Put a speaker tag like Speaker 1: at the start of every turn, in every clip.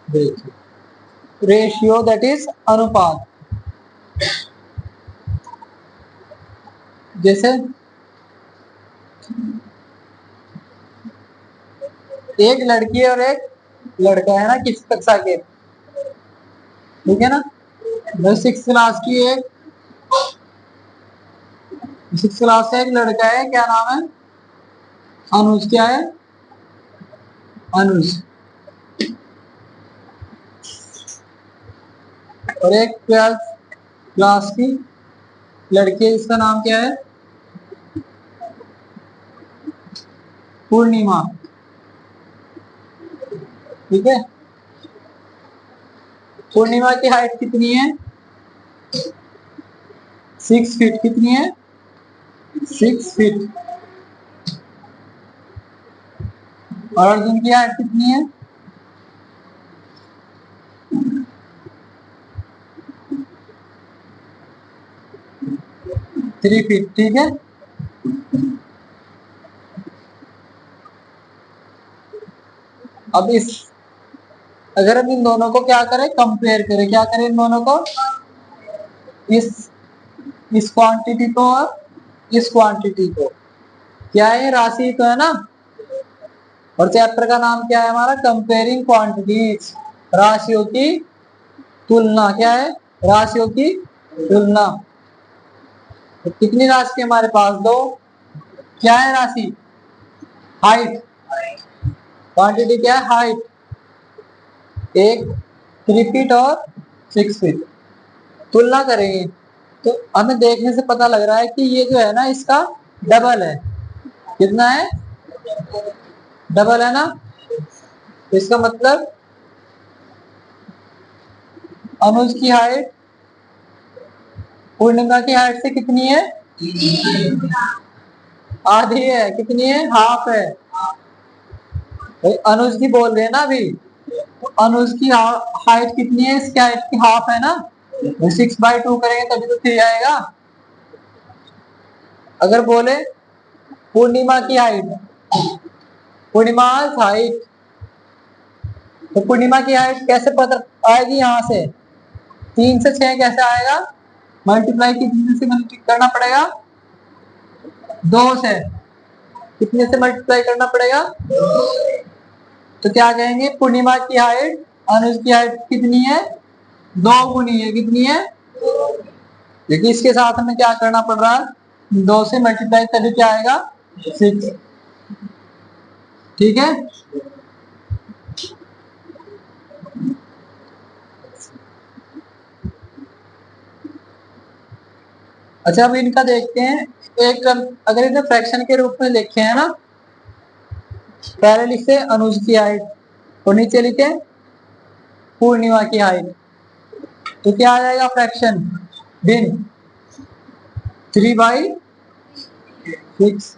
Speaker 1: देखिए ratio that is अनुपात। जैसे एक लड़की और एक लड़का है ना किस कक्षा के, ठीक है ना। सिक्स क्लास की एक सिक्स क्लास का एक लड़का है, क्या नाम है, अनुज। क्या है, अनुज। और एक ट्वेल्थ क्लास की लड़की है, इसका नाम क्या है, पूर्णिमा। ठीक है। पूर्णिमा की हाइट कितनी है, 6 फीट। कितनी है, 6 फीट। और अर्जुन की हाइट कितनी है, 3 फीट। ठीक है। अब इस अगर हम इन दोनों को क्या करें, कंपेयर करें, क्या करें इन दोनों को, इस इस क्वांटिटी को और इस क्वांटिटी को। क्या है, राशि तो है ना। और चैप्टर का नाम क्या है हमारा, कंपेयरिंग क्वांटिटीज, राशियों की तुलना। क्या है, राशियों की तुलना। तो कितनी राशि हमारे पास, दो। क्या है राशि, हाइट। क्वांटिटी क्या है, हाइट। एक 3 फीट और 6 फीट। तुलना करेंगे तो हमें देखने से पता लग रहा है कि ये जो है ना इसका डबल है। कितना है, डबल है ना। इसका मतलब अनुज की हाइट पूर्णिमा की हाइट से कितनी है, आधी है। कितनी है, हाफ है। भाई अनुज की बोल रहे हैं ना अभी, तो अनुज की हाइट कितनी है, इसकी हाइट की हाफ है ना। 6/2 करेंगे तभी तो 3 आएगा। अगर बोले पूर्णिमा की हाइट, पूर्णिमा हाइट, तो पूर्णिमा की हाइट कैसे पता आएगी, यहाँ से 3 से 6 कैसे आएगा, मल्टीप्लाई कितने से मल्टीप्लाई करना पड़ेगा, 2 से। कितने से मल्टीप्लाई करना पड़ेगा, तो क्या कहेंगे, पूर्णिमा की हाइट अनुज की हाइट कितनी है, 2 गुनी है। कितनी है, क्योंकि इसके साथ हमें क्या करना पड़ रहा है, 2 से मल्टीप्लाई तभी क्या आएगा, 6। ठीक है। अच्छा अब इनका देखते हैं। एक अगर इन्हें फ्रैक्शन के रूप में लिखे हैं ना, पहले लिखते हैं अनुज की हाइट और नीचे लिखे पूर्णिमा की हाइट, तो क्या आ जाएगा फ्रैक्शन, भिन्न, 3/6।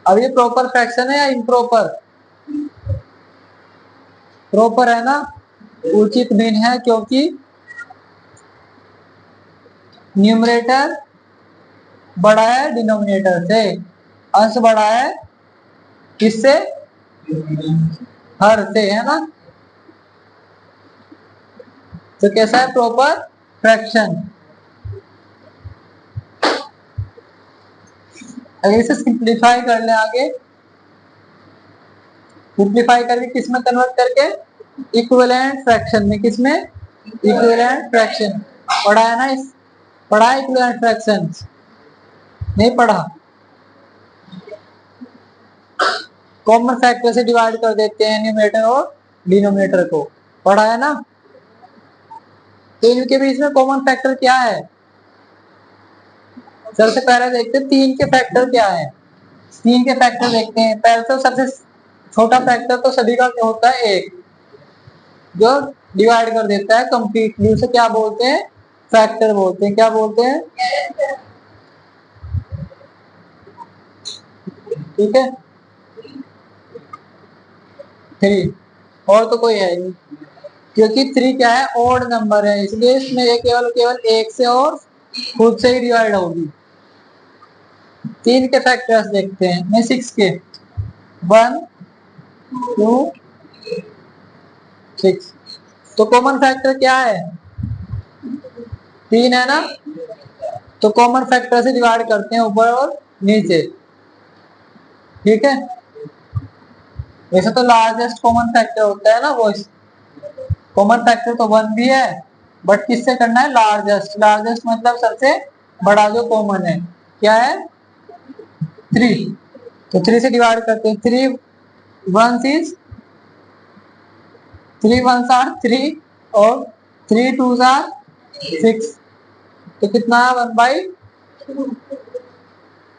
Speaker 1: अब ये प्रॉपर फ्रैक्शन है या इम्प्रॉपर, प्रॉपर है ना, उचित भिन्न है, क्योंकि न्यूमरेटर बड़ा है डिनोमिनेटर से, अंश बड़ा है किससे, हर से, है ना। तो कैसा है, प्रॉपर फ्रैक्शन। अगर इसे सिंप्लीफाई कर ले आगे, सिंप्लीफाई करके किस में कन्वर्ट करके, इक्विवेलेंट फ्रैक्शन में। किसमें, इक्विवेलेंट फ्रैक्शन। पढ़ा है ना, इस पढ़ा है इक्विवेलेंट फ्रैक्शन, नहीं पढ़ा। कॉमन फैक्टर से डिवाइड कर देते हैं न्यूमरेटर और डिनोमिनेटर को, पढ़ा है ना। तो इनके बीच में कॉमन फैक्टर क्या है, सबसे पहले देखते हैं 3 के फैक्टर क्या है। 3 के फैक्टर देखते हैं। पहले तो सबसे छोटा फैक्टर तो सभी का क्या होता है, 1, जो डिवाइड कर देता है कंप्लीटली, उसे क्या बोलते हैं, फैक्टर बोलते हैं। क्या बोलते हैं, ठीक है। 3, और तो कोई है नहीं, क्योंकि 3 क्या है, ऑड नंबर है, इसलिए इसमें केवल केवल 1 से और खुद से ही डिवाइड होगी। 3 के फैक्टर्स देखते हैं, मैं 6 के, 1 2 6। तो कॉमन फैक्टर क्या है? 3 है ना, तो कॉमन फैक्टर से डिवाइड करते हैं ऊपर और नीचे। ठीक है, वैसे तो लार्जेस्ट कॉमन फैक्टर होता है ना वो, कॉमन फैक्टर तो 1 भी है, बट किससे करना है? लार्जेस्ट। लार्जेस्ट मतलब सबसे बड़ा जो कॉमन है, क्या है? 3। तो 3 से डिवाइड करते हैं। 3 1 इज 3 1 आर 3 और 3 2 आर 6। तो कितना है? 1/2।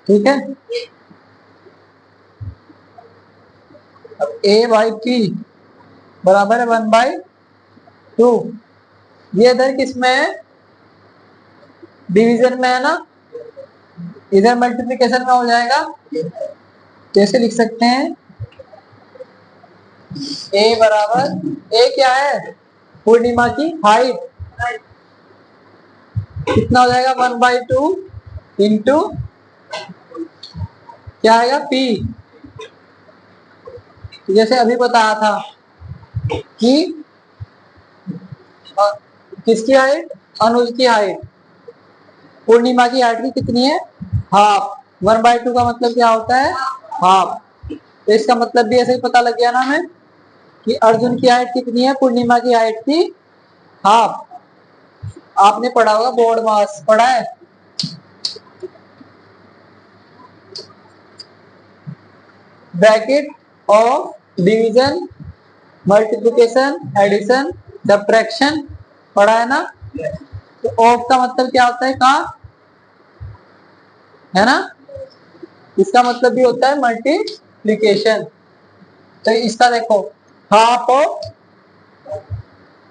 Speaker 1: ठीक है, अब a/t बराबर है 1/2। ये इधर किसमें है? डिवीजन में है ना, इधर मल्टीप्लिकेशन में हो जाएगा। कैसे लिख सकते हैं? a बराबर, a क्या है? पूर्णिमा की हाइट। कितना हो जाएगा? 1/2 इंटू क्या आएगा? p। जैसे अभी बताया था कि किसकी हाइट? अनुज की हाइट। पूर्णिमा की हाइट की कितनी है? हाफ। 1/2 का मतलब क्या होता है? हाफ। तो इसका मतलब भी ऐसे ही पता लग गया ना हमें कि अर्जुन की हाइट कितनी है? पूर्णिमा की हाइट की हाफ। आपने पढ़ा होगा बोर्ड मास, पढ़ा है? Bracket of division, multiplication, addition, subtraction, पढ़ा है ना? तो ऑफ का मतलब क्या होता है? का, है ना? इसका मतलब भी होता है मल्टीप्लिकेशन। तो इसका देखो, हाफ ऑफ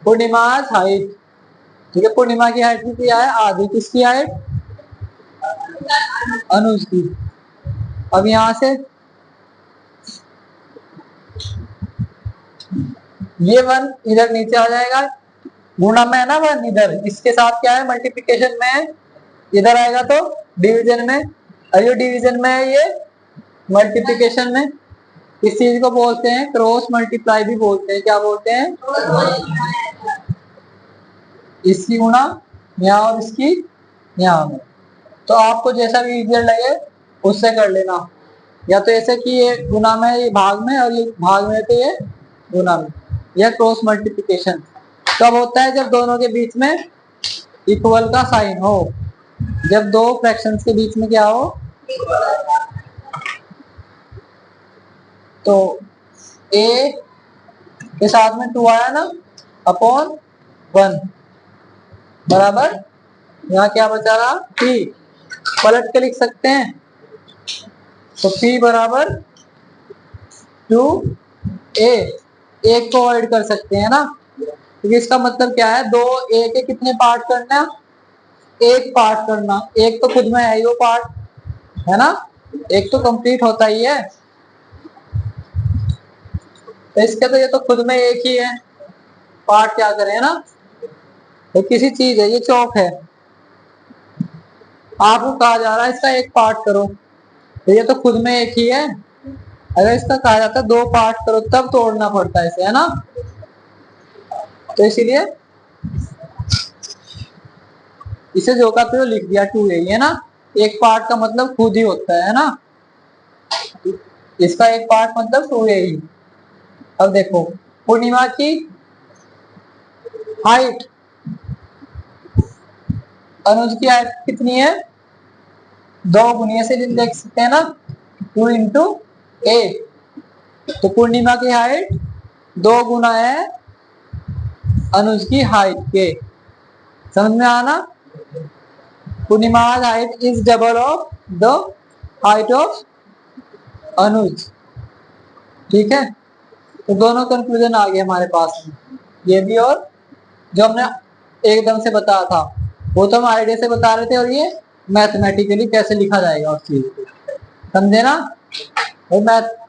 Speaker 1: पूर्णिमा हाइट। ठीक है, पूर्णिमा की हाइट की क्या है? आधी। किसकी हाइट? अनुज की। अब यहां से ये 1 इधर नीचे आ जाएगा, गुणा में है ना 1 इधर, इसके साथ क्या है? मल्टीप्लिकेशन में है। इधर आएगा तो डिवीजन में, और ये डिवीजन में है, ये मल्टीप्लिकेशन में। इस चीज को बोलते हैं क्रॉस मल्टीप्लाई भी बोलते हैं। क्या बोलते हैं? इसकी गुणा यहाँ और इसकी यहाँ में। तो आपको जैसा भी इजियर लगे उससे कर लेना, या तो ऐसे कि ये गुना में, ये भाग में, और ये भाग में तो ये गुना में। यह क्रॉस मल्टीप्लिकेशन कब होता है? जब दोनों के बीच में इक्वल का साइन हो, जब दो फ्रैक्शंस के बीच में क्या हो? तो a के साथ में 2 आया ना, अपॉन 1 बराबर, यहाँ क्या बचा रहा? p। पलट के लिख सकते हैं, तो p बराबर 2a। एक को ऐड कर सकते हैं ना, क्योंकि इसका मतलब क्या है? दो a के कितने पार्ट करना? एक पार्ट करना। एक तो खुद में है ही वो पार्ट, है ना, एक तो कंप्लीट होता ही है। तो इसके तो ये तो खुद में एक ही है, पार्ट क्या करें ना। तो किसी चीज है, ये चौक है, आपको कहा जा रहा है इसका एक पार्ट करो, तो ये तो खुद में एक ही है। अगर इसका कहा जाता है दो पार्ट करो तब तोड़ना पड़ता है इसे, है ना। तो इसीलिए इसे जो का तो लिख दिया 2a, है ना। एक पार्ट का मतलब खुद ही होता है ना, इसका एक पार्ट मतलब 2a ही। अब देखो, पूर्णिमा की हाइट, अनुज की हाइट कितनी है? 2 गुणिया से देख सकते हैं ना, 2 इंटू a। तो पूर्णिमा की हाइट 2 गुना है अनुज की हाइट के। समझ में आना? Purnima height is double of the height of Anuj. ठीक है, तो दोनों कंक्लूजन आ गए हमारे पास में, ये भी और जो हमने एकदम से बताया था वो तो हम आइडिया से बता रहे थे, और ये मैथमेटिकली कैसे लिखा जाएगा उस चीज को, समझे ना। और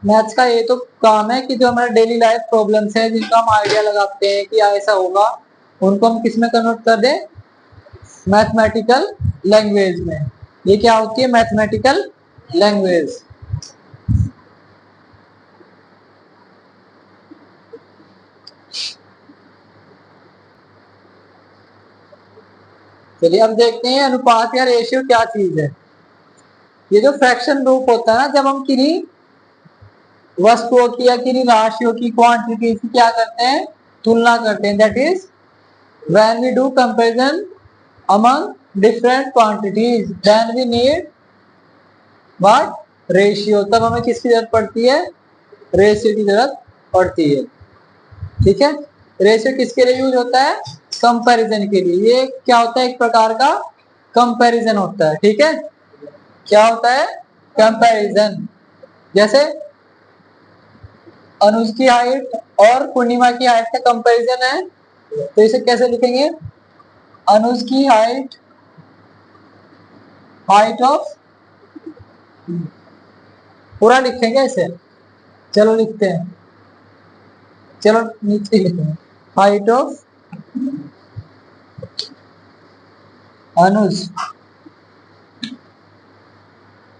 Speaker 1: मैथ्स का ये तो काम है कि जो हमारे डेली लाइफ प्रॉब्लम्स है जिनका हम आइडिया लगाते हैं कि ऐसा होगा, उनको हम किस में कन्वर्ट कर दें? मैथमेटिकल लैंग्वेज में। ये क्या होती है? Mathematical language. चलिए अब देखते हैं अनुपात या रेशियो क्या चीज है। ये जो फ्रैक्शन रूप होता है ना, जब हम किन्हीं वस्तुओं की या किन्हीं राशियों की क्वांटिटी की क्या करते हैं, तुलना करते हैं, that is when we do comparison among different quantities then we need what ratio. तब हमें किसकी जरूरत पड़ती है, रेशियो की जरूरत पड़ती है। ठीक है, रेशियो किसके लिए यूज होता है, कंपैरिजन के लिए। ये क्या होता है, एक प्रकार का कंपैरिजन होता है। ठीक है, क्या होता है, कंपैरिजन। जैसे अनुज की हाइट और पूर्णिमा की हाइट का कंपैरिजन है, तो इसे कैसे लिखेंगे, अनुज की हाइट, हाइट ऑफ, पूरा लिखेंगे इसे, चलो लिखते हैं, चलो नीचे लिखेंगे, हाइट ऑफ अनुज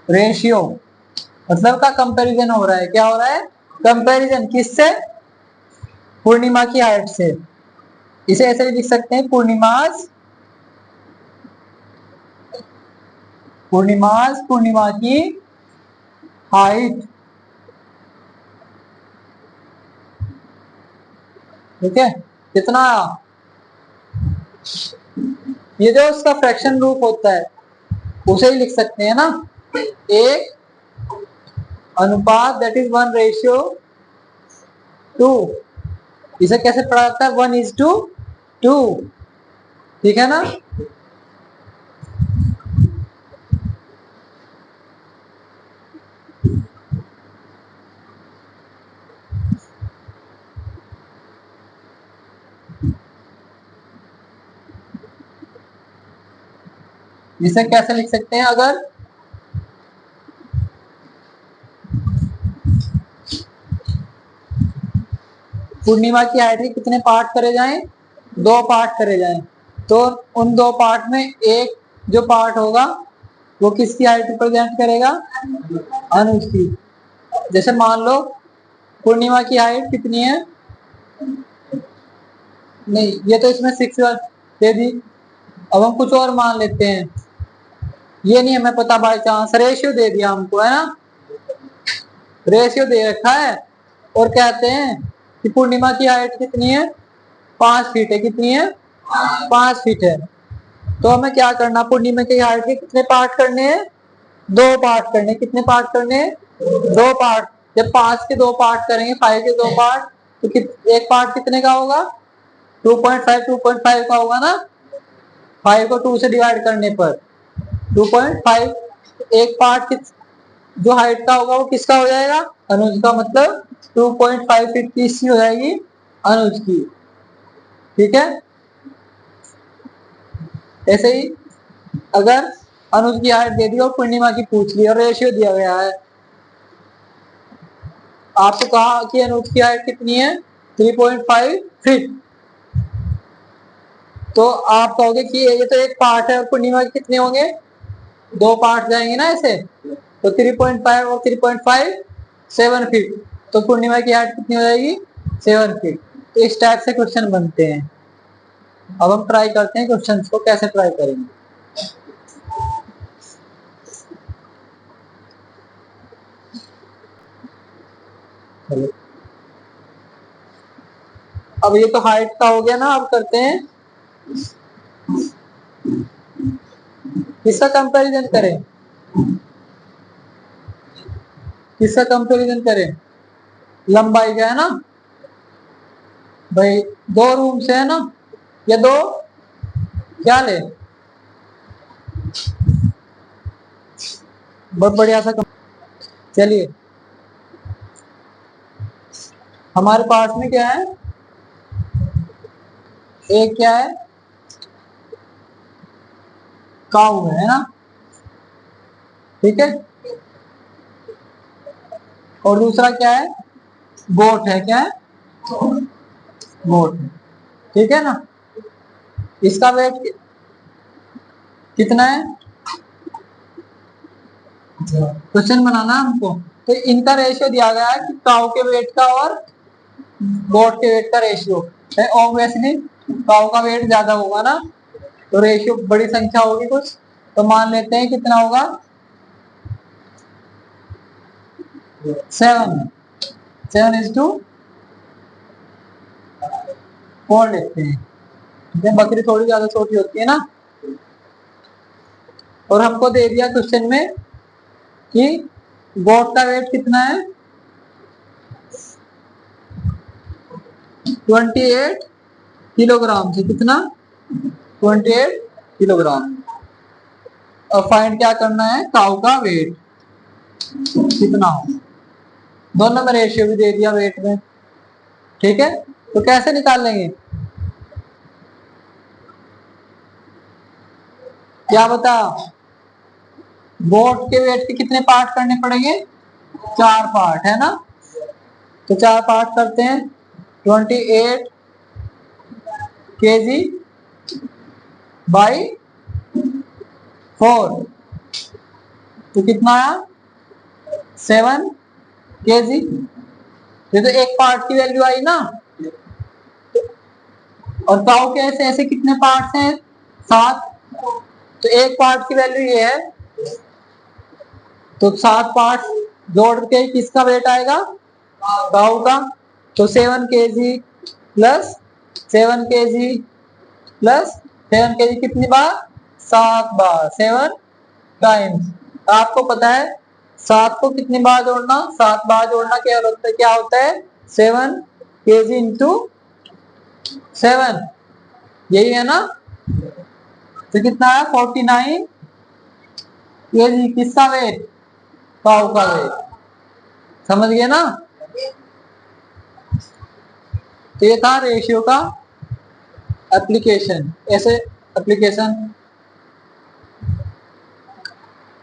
Speaker 1: रेशियो, मतलब का कंपैरिजन हो रहा है। क्या हो रहा है, कंपैरिजन किससे, पूर्णिमा की हाइट से। इसे ऐसे भी लिख सकते हैं, पूर्णिमा की हाइट। ठीक है, कितना, ये जो उसका फ्रैक्शन रूप होता है उसे ही लिख सकते हैं ना, एक अनुपात, दैट इज 1:2। इसे कैसे पढ़ा जाता है, 1:2। ठीक है ना। इसे कैसे लिख सकते हैं, अगर पूर्णिमा की हाइट के कितने पार्ट करे जाएं, 2 पार्ट करे जाएं, तो उन 2 पार्ट में एक जो पार्ट होगा वो किसकी हाइट रिप्रेजेंट करेगा, अनुज की। जैसे मान लो पूर्णिमा की हाइट कितनी है, नहीं ये तो इसमें 6 दे दी, अब हम कुछ और मान लेते हैं, ये नहीं हमें पता, बाई चांस रेशियो दे दिया हमको, है ना, रेशियो दे रखा है और कहते हैं कि पूर्णिमा की हाइट कितनी है, 5 फीट है, कितनी है, 5 फीट है। तो हमें क्या करना, पूर्णिमा की हाइट के कितने पार्ट करने हैं, 2 पार्ट करने, कितने पार्ट करने हैं, 2 पार्ट। जब 5 के 2 पार्ट करेंगे, 5 के 2 पार्ट, तो एक पार्ट कितने का होगा, 2.5 का होगा ना, 5 को 2 से डिवाइड करने पर 2.5। एक पार्ट जो हाइट का होगा वो किसका हो जाएगा, अनुज का, मतलब 2.5 फीट की इसकी हो जाएगी, अनुज की। ठीक है, ऐसे ही अगर अनुज की हाइट दे दी और पूर्णिमा की पूछ ली और रेशियो दिया गया है, आपको कहा कि अनुज की हाइट कितनी है, 3.5 फीट, तो आप कहोगे कि ये तो एक पार्ट है और पूर्णिमा के कितने होंगे, 2 पार्ट जाएंगे ना ऐसे, तो 3.5 और 3.5 7 फीट, तो पूर्णिमा की हाइट कितनी हो जाएगी, 7 फीट। तो इस टाइप से क्वेश्चन बनते हैं। अब हम ट्राई करते हैं क्वेश्चन को कैसे ट्राई करेंगे। अब ये तो हाइट का हो गया ना, अब करते हैं किसका कंपैरिजन करें, किसका कंपैरिजन करें, लंबाई का, है ना भाई, 2 रूम से है ना, या 2 क्या ले, बहुत बढ़िया सा। चलिए हमारे पास में क्या है, एक क्या है, काऊ है ना, ठीक है, और दूसरा क्या है, गोट है, क्या है, गोट है। ठीक है ना, इसका वेट कितना है, क्वेश्चन बनाना हमको। तो इनका रेशियो दिया गया है कि काऊ के वेट का और गोट के वेट का रेशियो है, ऑब्वियसली काऊ का वेट ज्यादा होगा ना, तो रेशियो बड़ी संख्या होगी कुछ, तो मान लेते हैं कितना होगा 7:4 लिखते हैं। बकरी थोड़ी ज्यादा छोटी होती है ना। और हमको दे दिया क्वेश्चन में कि गोट का वेट कितना है 28 किलोग्राम से, कितना 28 किलोग्राम। और फाइंड क्या करना है, काऊ का वेट कितना हो। दोनों में रेशियो भी दे दिया वेट में, ठीक है। तो कैसे निकाल लेंगे, क्या बता, गोट के वेट के कितने पार्ट करने पड़ेंगे, 4 पार्ट है ना। तो 4 पार्ट करते हैं, 28 kg बाई 4, तो कितना आया 7 kg। ये तो एक पार्ट की वैल्यू आई ना। और काऊ के ऐसे ऐसे कितने पार्ट्स हैं, 7, तो एक पार्ट की वैल्यू ये है, तो 7 पार्ट जोड़ के किसका वेट आएगा, काऊ का। तो 7 kg plus 7 kg plus 7 kg कितनी बार, 7 बार, 7 टाइम्स। आपको पता है 7 को कितनी बार जोड़ना, 7 बार जोड़ना क्या होता है 7 kg इंटू 7, यही है ना। तो कितना है 49 kg, किसका वेट, काऊ का वेट, समझ गए ना। तो ये था रेशियो का एप्लीकेशन, ऐसे एप्लीकेशन।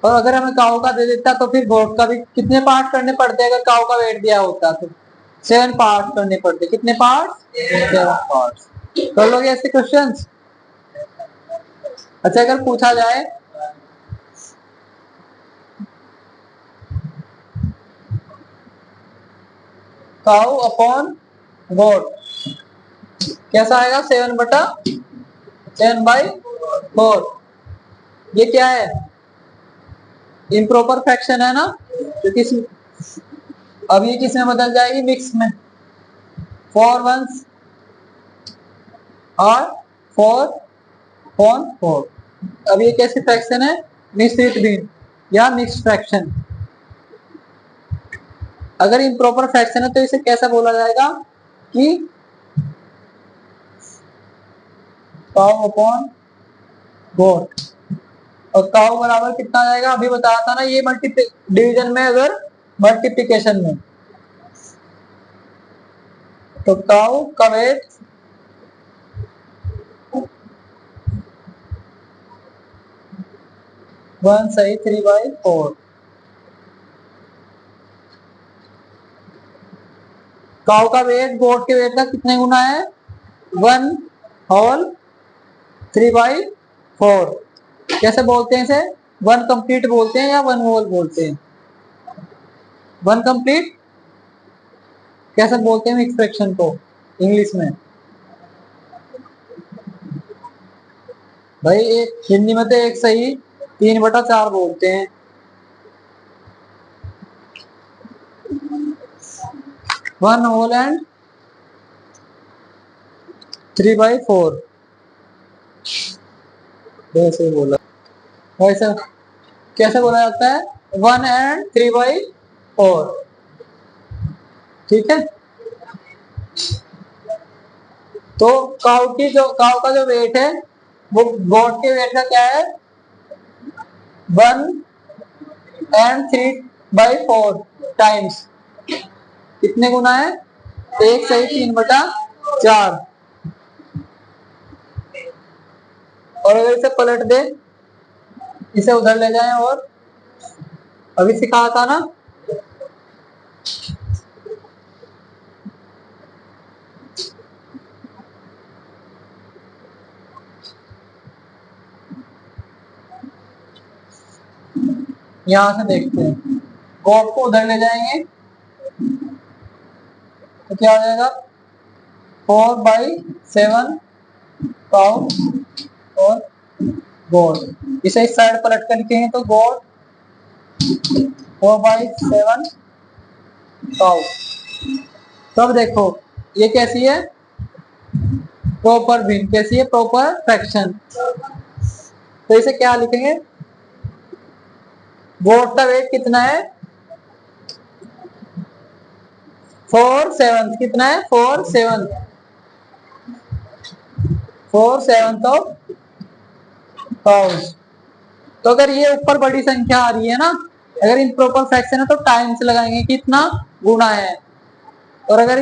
Speaker 1: और अगर हमें काऊ का दे देता तो फिर गोट का भी कितने पार्ट करने पड़ते, अगर काऊ का वेट दिया होता तो 7 पार्ट करने पड़ते, कितने पार्ट, 7 पार्ट। कर लोगे ऐसे क्वेश्चंस। अच्छा अगर पूछा जाए काऊ अपॉन गोट, कैसा आएगा, 7/7/4। ये क्या है, इम्प्रॉपर फ्रैक्शन है ना, तो अब ये किस में बदल जाएगी, मिक्स में, 4 1s और 4/4। अब ये कैसी फ्रैक्शन है, मिश्रित भिन्न या मिक्स फ्रैक्शन। अगर इम्प्रॉपर फ्रैक्शन है तो इसे कैसा बोला जाएगा कि काऊ अपॉन गोट। और काऊ बराबर कितना आ जाएगा, अभी बताया था ना, ये डिवीजन में, अगर मल्टीप्लिकेशन में, तो काऊ का वेट 1 सही 3/4। काऊ का वेट गोट के वेट का कितने गुना है, 1/3/4। कैसे बोलते हैं इसे, 1 कंप्लीट बोलते हैं या 1 होल बोलते हैं, 1 कंप्लीट कैसे बोलते हैं मिक्स फ्रैक्शन को इंग्लिश में। भाई एक हिंदी में तो एक सही 3/4 बोलते हैं। 1 होल एंड 3/4, वैसे बोला, वैसे कैसे बोला जाता है, 1 एंड 3/4, ठीक है। तो काऊ का जो वेट है वो गोट के वेट का क्या है, 1 एंड 3/4 टाइम्स, कितने गुना है, एक सही 3/4। और अगर इसे पलट दे, इसे उधर ले जाएं, और अभी सिखाया था ना, यहां से देखते हैं, गोट को उधर ले जाएंगे तो क्या हो जाएगा, 4/7 काऊ और गॉड। इसे इस साइड पलट कर लिखेंगे तो गॉड 4/7 काउ। तब देखो ये कैसी है, प्रॉपर भिन्न। कैसी है, प्रॉपर फ्रैक्शन। तो इसे क्या लिखेंगे, गोट का वेट कितना है 4/7। कितना है 4/7, 4/7 ऑफ काउस। तो अगर ये ऊपर बड़ी संख्या आ रही है ना, अगर इन प्रॉपर फ्रैक्शन है तो टाइम्स लगाएंगे, कितना गुना है। और अगर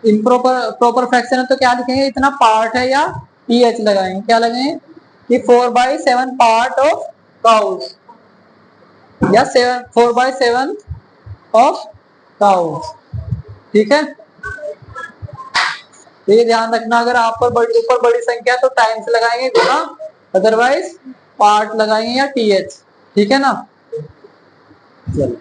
Speaker 1: इन प्रॉपर फ्रैक्शन है तो क्या लिखेंगे, इतना पार्ट है, या टीएच लगाएंगे। क्या लगाएंगे कि 4/7 पार्ट ऑफ काउस, या 4/7 ऑफ काउस। ठीक है, तो ये ध्यान रखना, अगर आप पर ऊपर बड़ी संख्या तो टाइम्स लगाएंगे गुना, अदरवाइज पार्ट लगाएंगे या टीएच। ठीक है ना। चलो।